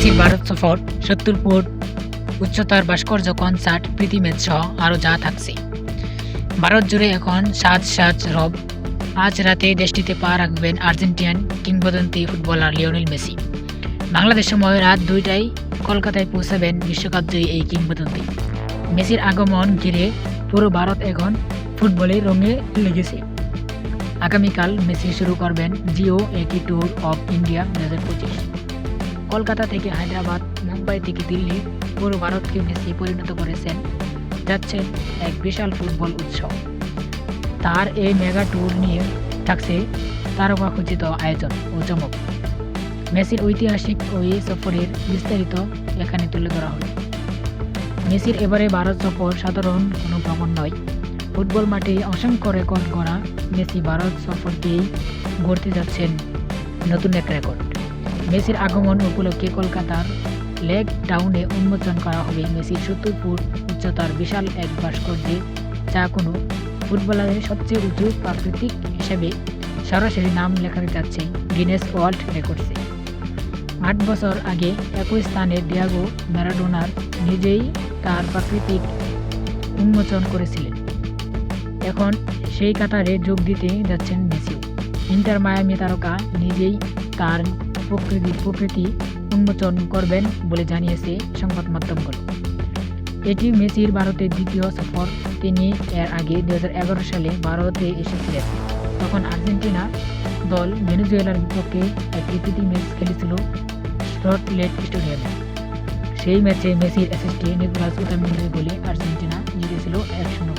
মেসির ভারত সফর, ৭০ ফুট উচ্চতার ভাস্কর্য, কনসার্ট, প্রীতি ম্যাচ সহ আরও যা থাকছে। ভারত জুড়ে এখন সাজ সাজ রব। আজ রাতে দেশটিতে পা রাখবেন আর্জেন্টিনান কিংবদন্তি ফুটবলার লিওনেল মেসি। বাংলাদেশ সময় রাত ২টায় কলকাতায় পৌঁছাবেন বিশ্বকাপজয়ী এই কিংবদন্তি। মেসির আগমন ঘিরে পুরো ভারত এখন ফুটবলের রঙে লেগেছে। আগামীকাল মেসি শুরু করবেন G20 tour of India ২০২৫। Kolkata থেকে হায়দ্রাবাদ, মুম্বাই থেকে দিল্লি, পুরো ভারতকে মেসি পরিণত করেছেন যাচ্ছেন এক বিশাল ফুটবল উৎসব। তার এই মেগা ট্যুর নিয়ে থাকছে তারকাখচিত আয়োজন ও চমক। মেসির ঐতিহাসিক ওই সফরের বিস্তারিত এখানে তুলে ধরা হলো। মেসির এবারে ভারত সফর সাধারণ কোনো ভ্রমণ নয়। ফুটবল মাঠে অসংখ্য রেকর্ড গড়া মেসি ভারত সফরকেই গড়তে যাচ্ছেন নতুন এক রেকর্ড। মেসির আগমন উপলক্ষে কলকাতার লেক টাউনে উন্মোচন করা হবে মেসির ৭০ ফুট উচ্চতার বিশাল এক ভাস্কর্যে, যা কোনো ফুটবলারের সবচেয়ে উঁচু প্রাকৃতিক হিসেবে সরাসরি নাম লেখাতে যাচ্ছে গিনেস ওয়ার্ল্ড রেকর্ডসে। ৮ বছর আগে একই স্থানে ডিয়েগো ম্যারাডোনার নিজেই তার প্রাকৃতিক উন্মোচন করেছিলেন। এখন সেই কাতারে যোগ দিতে যাচ্ছেন মেসিও। ইন্টার মায়ামি তারকা নিজেই তার প্রকৃতি উন্মোচন করবেন বলে জানিয়েছে সংবাদ মাধ্যমগুলো। এটি মেসির ভারতের দ্বিতীয় সফর। তিনি এর আগে ২০১১ সালে ভারতে এসেছিলেন। তখন আর্জেন্টিনা দল ভেনেজুয়েলার বিপক্ষে একটি প্রীতি ম্যাচ খেলেছিল সল্ট লেক স্টেডিয়ামে। সেই ম্যাচে মেসির অ্যাসিস্টে নিকোলাস ওতামেন্দির গোলে আর্জেন্টিনা জিতেছিল ১-০।